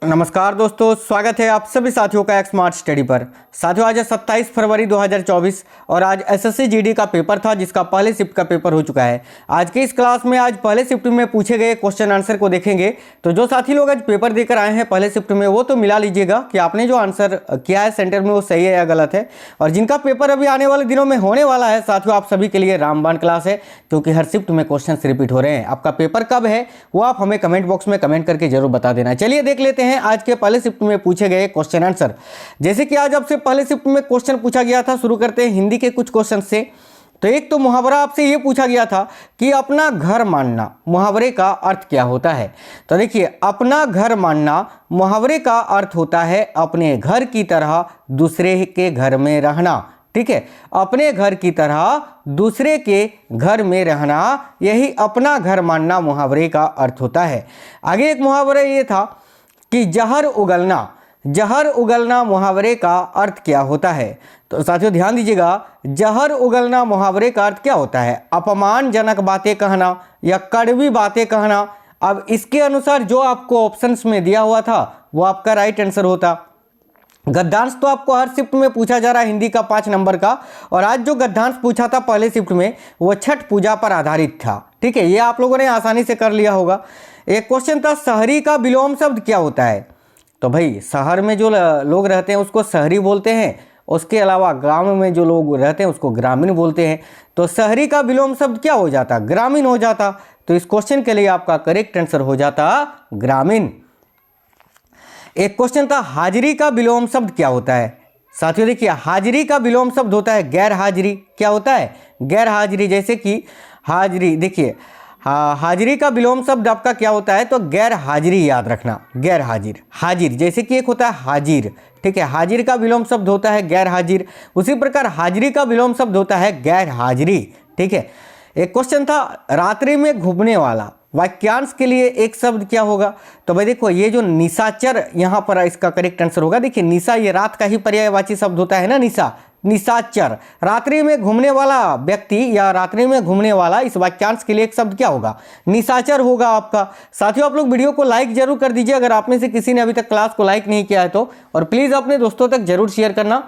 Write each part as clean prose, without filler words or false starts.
नमस्कार दोस्तों, स्वागत है आप सभी साथियों का एक स्मार्ट स्टडी पर। साथियों, आज 27 फरवरी 2024 और आज एसएससी जीडी का पेपर था जिसका पहले शिफ्ट का पेपर हो चुका है। आज की इस क्लास में आज पहले शिफ्ट में पूछे गए क्वेश्चन आंसर को देखेंगे। तो जो साथी लोग आज पेपर देकर आए हैं पहले शिफ्ट में, वो तो मिला लीजिएगा कि आपने जो आंसर किया है सेंटर में वो सही है या गलत है। और जिनका पेपर अभी आने वाले दिनों में होने वाला है साथियों, आप सभी के लिए रामबाण क्लास है, क्योंकि हर शिफ्ट में क्वेश्चन रिपीट हो रहे हैं। आपका पेपर कब है वो आप हमें कमेंट बॉक्स में कमेंट करके जरूर बता देना। चलिए देख लेते हैं आज के पहले शिफ्ट में पूछे गए क्वेश्चन आंसर। जैसे कि आज आपसे पहले शिफ्ट में क्वेश्चन पूछा गया था, शुरू करते हैं हिंदी के कुछ क्वेश्चन से। तो एक तो मुहावरा आपसे ये पूछा गया था कि अपना घर मानना, मुहावरे का अर्थ क्या होता है। तो देखिए, अपना घर मानना मुहावरे का अर्थ होता है अपने घर की तरह दूसरे के घर में रहना। ठीक है, अपने घर की तरह दूसरे के घर में रहना, यही अपना घर मानना मुहावरे का अर्थ होता है। आगे एक मुहावरा ये था कि जहर उगलना, जहर उगलना मुहावरे का अर्थ क्या होता है। तो साथियों ध्यान दीजिएगा, जहर उगलना मुहावरे का अर्थ क्या होता है। अपमानजनक बातें कहना या कड़वी बातें कहना। अब इसके अनुसार जो आपको ऑप्शंस में दिया हुआ था वो आपका राइट आंसर होता। गद्यांश तो आपको हर शिफ्ट में पूछा जा रहा है हिंदी का 5 नंबर का, और आज जो गद्यांश पूछा था पहले शिफ्ट में वो छठ पूजा पर आधारित था। ठीक है, ये आप लोगों ने आसानी से कर लिया होगा। एक क्वेश्चन था शहरी का विलोम शब्द क्या होता है। तो भाई, शहर में जो लोग रहते हैं उसको शहरी बोलते हैं, उसके अलावा गांव में जो लोग रहते हैं उसको ग्रामीण बोलते हैं। तो शहरी का विलोम शब्द क्या हो जाता, ग्रामीण हो जाता। तो इस क्वेश्चन के लिए आपका करेक्ट आंसर हो जाता ग्रामीण। एक क्वेश्चन था हाजिरी का विलोम शब्द क्या होता है। साथियों देखिए, हाजिरी का विलोम शब्द होता है गैर हाजिरी। क्या होता है, गैर हाजिरी। जैसे कि हाजिरी, देखिए हाजिरी का विलोम शब्द आपका क्या होता है, तो गैर हाजिरी याद रखना, गैर हाजिर। हाजिर जैसे कि एक होता है हाजिर। ठीक है, हाजिर का विलोम शब्द होता है गैर हाजिर। उसी प्रकार हाजिरी का विलोम शब्द होता है गैर हाजिरी। ठीक है, एक क्वेश्चन था रात्रि में घूमने वाला, वाक्यांश के लिए एक शब्द क्या होगा। तो भाई देखो, ये जो निशाचर यहाँ पर इसका करेक्ट आंसर होगा। देखिए, निशा ये रात का ही पर्यायवाची शब्द होता है ना, निशा, निशाचर। रात्रि में घूमने वाला व्यक्ति या रात्रि में घूमने वाला, इस वाक्यांश के लिए एक शब्द क्या होगा, निशाचर होगा आपका। साथियों आप लोग वीडियो को लाइक जरूर कर दीजिए अगर आप में से किसी ने अभी तक क्लास को लाइक नहीं किया है तो, और प्लीज अपने दोस्तों तक जरूर शेयर करना।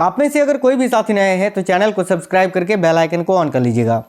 आप में से अगर कोई भी साथी नए हैं तो चैनल को सब्सक्राइब करके बेल आइकन को ऑन कर लीजिएगा।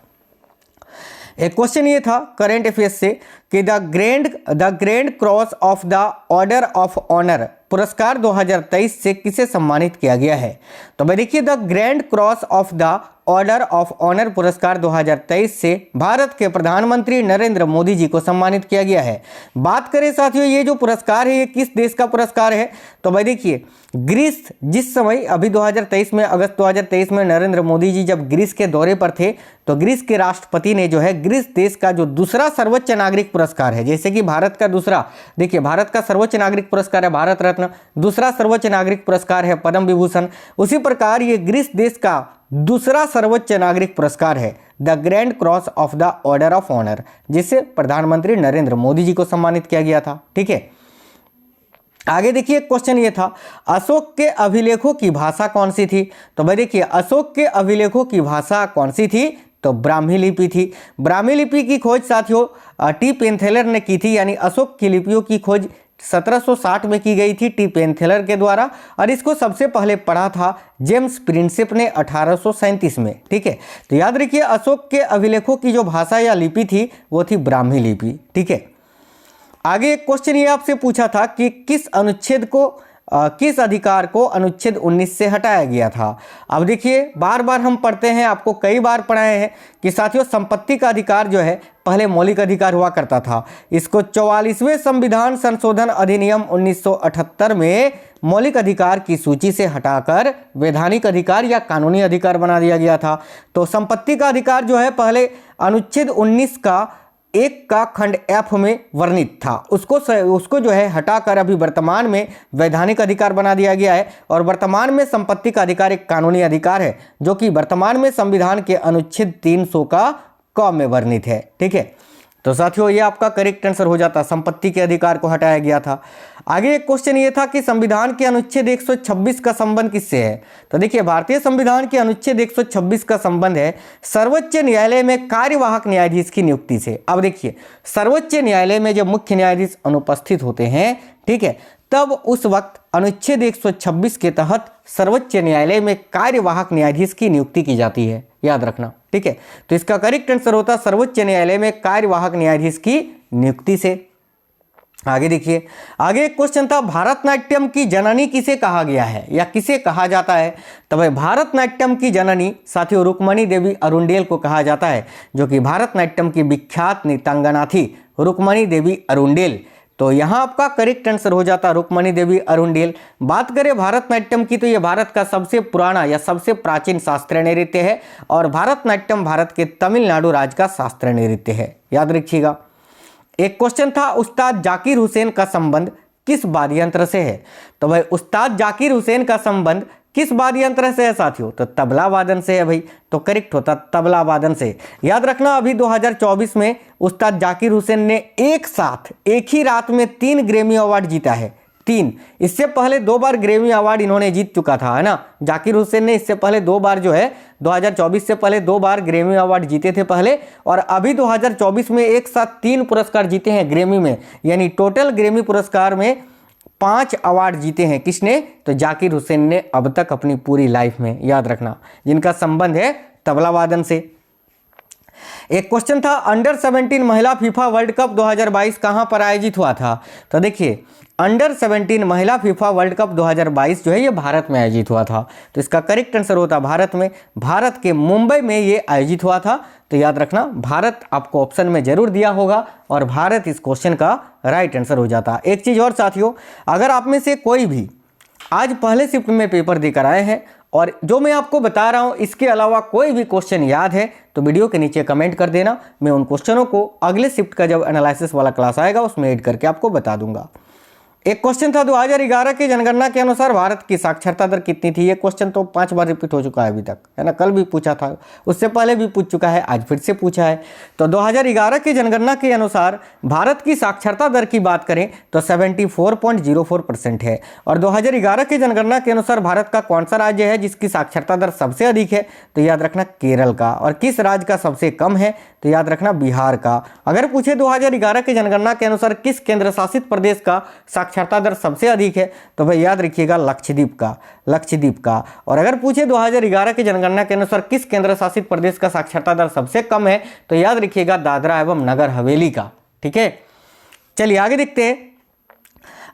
एक क्वेश्चन ये था करंट अफेयर्स से कि the grand cross of the order of honour पुरस्कार 2023 से किसे सम्मानित किया गया है। तो भाई देखिए, the grand cross of the order of honour पुरस्कार 2023 से भारत के प्रधानमंत्री नरेंद्र मोदी जी को सम्मानित किया गया है। बात करें साथियों, ये जो पुरस्कार है ये किस देश का पुरस्कार है। तो भाई देखिए, ग्रीस, जिस समय अभी 2023 में, अगस्त 2023 में नरेंद्र मोदी जी जब ग्रीस के दौरे पर थे तो ग्रीस के राष्ट्रपति ने जो है ग्रीस देश का जो दूसरा सर्वोच्च नागरिक पुरस्कार है, जैसे कि भारत का दूसरा, देखिए भारत का सर्वोच्च नागरिक पुरस्कार है भारत रत्न, दूसरा सर्वोच्च नागरिक पुरस्कार है पद्म विभूषण, उसी प्रकार ये ग्रीस देश का दूसरा सर्वोच्च नागरिक पुरस्कार है the grand cross of the order of honour, जिसे प्रधानमंत्री नरेंद्र मोदी जी को सम्मानित किया गया था। ठीक है, आगे देखिए क्वेश्चन ये था अशोक के अभिलेखों की भाषा कौन सी थी। तो भाई देखिए, अशोक के अभिलेखों की भाषा कौन सी थी, तो ब्राह्मी लिपि थी। ब्राह्मी लिपि की खोज साथियों टी पेनथेलर ने की थी, यानी अशोक की लिपियों की खोज 1760 में की गई थी टी पेनथेलर के द्वारा, और इसको सबसे पहले पढ़ा था जेम्स प्रिंसेप ने 1837 में। ठीक है, तो याद रखिए अशोक के अभिलेखों की जो भाषा या लिपि थी वो थी ब्राह्मी लिपि। ठीक है, आगे एक क्वेश्चन ये आपसे पूछा था कि किस अनुच्छेद को किस अधिकार को अनुच्छेद 19 से हटाया गया था। अब देखिए, बार बार हम पढ़ते हैं, आपको कई बार पढ़ाए हैं कि साथियों संपत्ति का अधिकार जो है पहले मौलिक अधिकार हुआ करता था। इसको 44वें संविधान संशोधन अधिनियम 1978 में मौलिक अधिकार की सूची से हटाकर वैधानिक अधिकार या कानूनी अधिकार बना दिया गया था। तो संपत्ति का अधिकार जो है पहले अनुच्छेद 19 का 1 का खंड F में वर्णित था, उसको जो है हटाकर अभी वर्तमान में वैधानिक अधिकार बना दिया गया है। और वर्तमान में संपत्ति का अधिकार एक कानूनी अधिकार है जो कि वर्तमान में संविधान के अनुच्छेद 300 का क में वर्णित है। ठीक है, तो साथियों ये आपका करेक्ट आंसर हो जाता, संपत्ति के अधिकार को हटाया गया था। आगे एक क्वेश्चन ये था कि संविधान के अनुच्छेद 126 का संबंध किससे है। तो देखिए, भारतीय संविधान के अनुच्छेद 126 का संबंध है सर्वोच्च न्यायालय में कार्यवाहक न्यायाधीश की नियुक्ति से। अब देखिए, सर्वोच्च न्यायालय में जब मुख्य न्यायाधीश अनुपस्थित होते हैं, ठीक है, तब उस वक्त अनुच्छेद 126 के तहत सर्वोच्च न्यायालय में कार्यवाहक न्यायाधीश की नियुक्ति की जाती है, याद रखना, ठीक है। तो इसका करेक्ट आंसर होता सर्वोच्च न्यायालय में कार्यवाहक न्यायाधीश की नियुक्ति से। आगे देखिए, आगे एक क्वेश्चन था, भारतनाट्यम की जननी किसे कहा गया है या किसे कहा जाता है? तो भाई भारतनाट्यम की जननी साथियों रुक्मणी देवी अरुंडेल को कहा जाता है, जो कि भारतनाट्यम की विख्यात नृत्यांगना थी, रुक्मणी देवी अरुंडेल। तो यहाँ आपका करेक्ट आंसर हो जाता रुक्मणी देवी अरुंडेल। बात करें भारतनाट्यम की तो ये भारत का सबसे पुराना या सबसे प्राचीन शास्त्रीय नृत्य है और भारतनाट्यम भारत के तमिलनाडु राज्य का शास्त्रीय नृत्य है, याद रखिएगा। एक क्वेश्चन था, उस्ताद जाकिर हुसैन का संबंध किस वाद्य यंत्र से है? तो भाई उस्ताद जाकिर हुसैन का संबंध किस वाद्य यंत्र से है साथियों? तो तबला वादन से है भाई, तो करेक्ट होता तबला वादन से। याद रखना अभी 2024 में उस्ताद जाकिर हुसैन ने एक साथ एक ही रात में 3 ग्रैमी अवार्ड जीता है, 3। इससे पहले 2 बार ग्रैमी अवार्ड इन्होंने जीत चुका था, है ना। जाकिर हुसैन ने इससे पहले 2 बार जो है 2024 से पहले 2 बार ग्रैमी अवार्ड जीते थे पहले, और अभी 2024 में एक साथ 3 पुरस्कार जीते हैं ग्रैमी में, यानी टोटल ग्रैमी पुरस्कार में 5 अवार्ड जीते हैं। किसने? तो जाकिर हुसैन ने अब तक अपनी पूरी लाइफ में, याद रखना, जिनका संबंध है तबला वादन से। एक क्वेश्चन था, अंडर 17 महिला फीफा वर्ल्ड कप 2022 कहां पर आयोजित हुआ था? तो देखिए अंडर 17 महिला फीफा वर्ल्ड कप 2022 जो है ये भारत में आयोजित हुआ था, तो इसका करेक्ट आंसर होता भारत में, भारत के मुंबई में ये आयोजित हुआ था। तो याद रखना भारत आपको ऑप्शन में जरूर दिया होगा और भारत इस क्वेश्चन का राइट आंसर हो जाता। एक चीज और साथियों, अगर आप में से कोई भी आज पहले शिफ्ट में पेपर देकर आए हैं और जो मैं आपको बता रहा हूं इसके अलावा कोई भी क्वेश्चन याद है तो वीडियो के नीचे कमेंट कर देना, मैं उन क्वेश्चनों को अगले शिफ्ट का जब एनालिसिस वाला क्लास आएगा उसमें ऐड करके आपको बता दूंगा। एक क्वेश्चन था, 2011 की जनगणना के अनुसार भारत की साक्षरता दर कितनी थी? ये क्वेश्चन तो 5 बार रिपीट हो चुका है अभी तक, है ना। कल भी पूछा था, उससे पहले भी पूछ चुका है, आज फिर से पूछा है। तो 2011 की जनगणना के अनुसार भारत की साक्षरता दर की बात करें तो 74.04% है। और 2011 की जनगणना के अनुसार भारत का कौन सा राज्य है जिसकी साक्षरता दर सबसे अधिक है? तो याद रखना केरल का। और किस राज्य का सबसे कम है? तो याद रखना बिहार का। अगर पूछे 2011 की जनगणना के अनुसार किस केंद्र शासित प्रदेश का साक्षरता दर सबसे अधिक है? तो भाई याद रखिएगा लक्षद्वीप का। और अगर पूछे 2011 की जनगणना के अनुसार किस केंद्र शासित प्रदेश का साक्षरता दर सबसे कम है? तो याद रखिएगा दादरा एवं नगर हवेली का, ठीक है। चलिए आगे देखते हैं।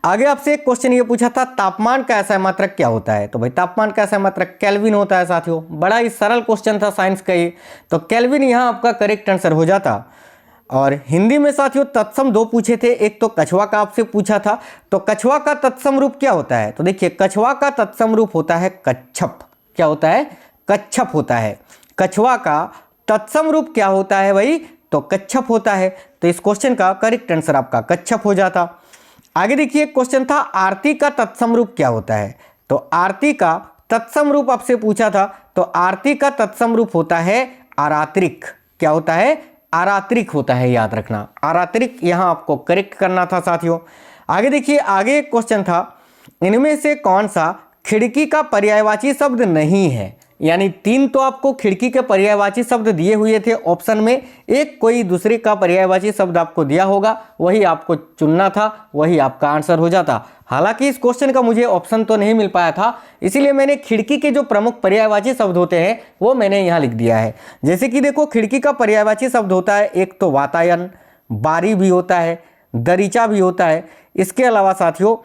आगे आपसे एक क्वेश्चन ये पूछा था, तापमान का ऐसा मात्रक क्या होता है? तो भाई तापमान का ऐसा मात्रक केल्विन होता है साथियों। बड़ा ही सरल क्वेश्चन था साइंस का ये, तो केल्विन यहाँ आपका करेक्ट आंसर हो जाता। और हिंदी में साथियों तत्सम 2 पूछे थे, एक तो कछुआ का आपसे पूछा था, तो कछुआ का तत्सम रूप क्या होता है? तो देखिए कछुआ का तत्सम रूप होता है कच्छप। क्या होता है? कच्छप होता है। कछुआ का तत्सम रूप क्या होता है भाई? तो कच्छप होता है। तो इस क्वेश्चन का करेक्ट आंसर आपका कच्छप हो जाता। आगे देखिए क्वेश्चन था, आरती का तत्सम रूप क्या होता है? तो आरती का तत्सम रूप आपसे पूछा था, तो आरती का तत्सम रूप होता है आरात्रिक। क्या होता है? आरात्रिक होता है, याद रखना आरात्रिक। यहां आपको करेक्ट करना था साथियों। आगे देखिए, आगे एक क्वेश्चन था, इनमें से कौन सा खिड़की का पर्यायवाची शब्द नहीं है? यानी 3 तो आपको खिड़की के पर्यायवाची शब्द दिए हुए थे ऑप्शन में, एक कोई दूसरे का पर्यायवाची शब्द आपको दिया होगा, वही आपको चुनना था, वही आपका आंसर हो जाता। हालांकि इस क्वेश्चन का मुझे ऑप्शन तो नहीं मिल पाया था, इसीलिए मैंने खिड़की के जो प्रमुख पर्यायवाची शब्द होते हैं वो मैंने यहाँ लिख दिया है। जैसे कि देखो खिड़की का पर्यायवाची शब्द होता है, एक तो वातायन, बारी भी होता है, दरीचा भी होता है, इसके अलावा साथियों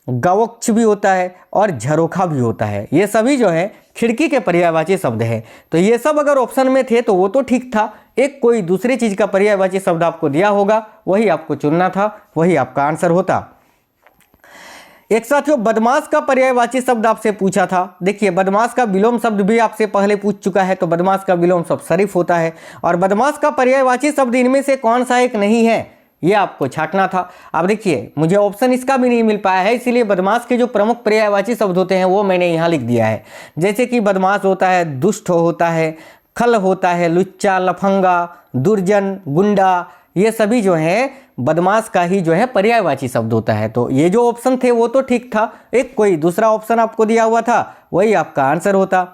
गवक्ष भी होता है और झरोखा भी होता है। ये सभी जो है खिड़की के पर्यायवाची शब्द है। तो ये सब अगर ऑप्शन में थे तो वो तो ठीक था, एक कोई दूसरी चीज का पर्यायवाची शब्द आपको दिया होगा, वही आपको चुनना था, वही आपका आंसर होता। एक साथियों बदमाश का पर्यायवाची शब्द आपसे पूछा था। देखिए बदमाश का विलोम शब्द भी आपसे पहले पूछ चुका है, तो बदमाश का विलोम शब्द शरीफ होता है। और बदमाश का पर्यायवाची शब्द इनमें से कौन सा एक नहीं है, ये आपको छांटना था। अब देखिए मुझे ऑप्शन इसका भी नहीं मिल पाया है, इसीलिए बदमाश के जो प्रमुख पर्यायवाची शब्द होते हैं वो मैंने यहाँ लिख दिया है। जैसे कि बदमाश होता है दुष्ट होता है, खल होता है, लुच्चा, लफंगा, दुर्जन, गुंडा, ये सभी जो है बदमाश का ही जो है पर्यायवाची शब्द होता है। तो ये जो ऑप्शन थे वो तो ठीक था, एक कोई दूसरा ऑप्शन आपको दिया हुआ था, वही आपका आंसर होता।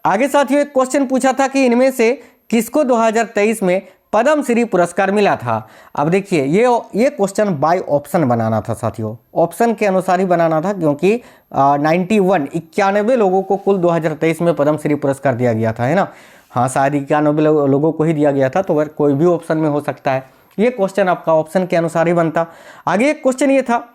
आगे साथियों एक क्वेश्चन पूछा था कि इनमें से किसको 2023 में पद्मश्री पुरस्कार मिला था। अब देखिए ये क्वेश्चन बाय ऑप्शन बनाना था साथियों, ऑप्शन के अनुसार ही बनाना था, क्योंकि 91 लोगों को कुल 2023 में पद्मश्री पुरस्कार दिया गया था, है ना। हाँ, शायद 91 लोगों को ही दिया गया था, तो वह कोई भी ऑप्शन में हो सकता है। ये क्वेश्चन आपका ऑप्शन के अनुसार ही बनता। आगे एक क्वेश्चन ये था,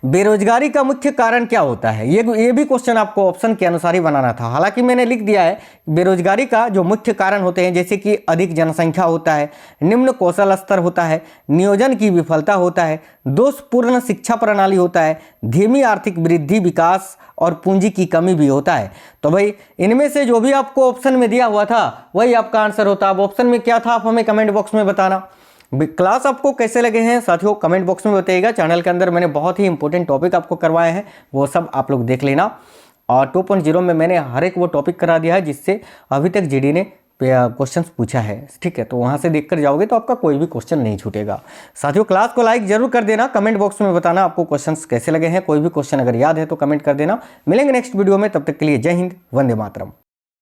बेरोजगारी का मुख्य कारण क्या होता है। ये भी क्वेश्चन आपको ऑप्शन के अनुसार ही बनाना था। हालांकि मैंने लिख दिया है बेरोजगारी का जो मुख्य कारण होते हैं, जैसे कि अधिक जनसंख्या होता है, निम्न कौशल स्तर होता है, नियोजन की विफलता होता है, दोषपूर्ण शिक्षा प्रणाली होता है, धीमी आर्थिक वृद्धि विकास और पूंजी की कमी भी होता है। तो भाई इनमें से जो भी आपको ऑप्शन में दिया हुआ था वही आपका आंसर होता। अब ऑप्शन में क्या था आप हमें कमेंट बॉक्स में बताना। क्लास आपको कैसे लगे हैं साथियों कमेंट बॉक्स में बताइएगा। चैनल के अंदर मैंने बहुत ही इंपॉर्टेंट टॉपिक आपको करवाए हैं, वो सब आप लोग देख लेना। और 2.0 में मैंने हर एक वो टॉपिक करा दिया है जिससे अभी तक जीडी ने क्वेश्चंस पूछा है, ठीक है। तो वहाँ से देखकर जाओगे तो आपका कोई भी क्वेश्चन नहीं छूटेगा। साथियों क्लास को लाइक जरूर कर देना, कमेंट बॉक्स में बताना आपको क्वेश्चंस कैसे लगे हैं। कोई भी क्वेश्चन अगर याद है तो कमेंट कर देना। मिलेंगे नेक्स्ट वीडियो में, तब तक के लिए जय हिंद, वंदे मातरम।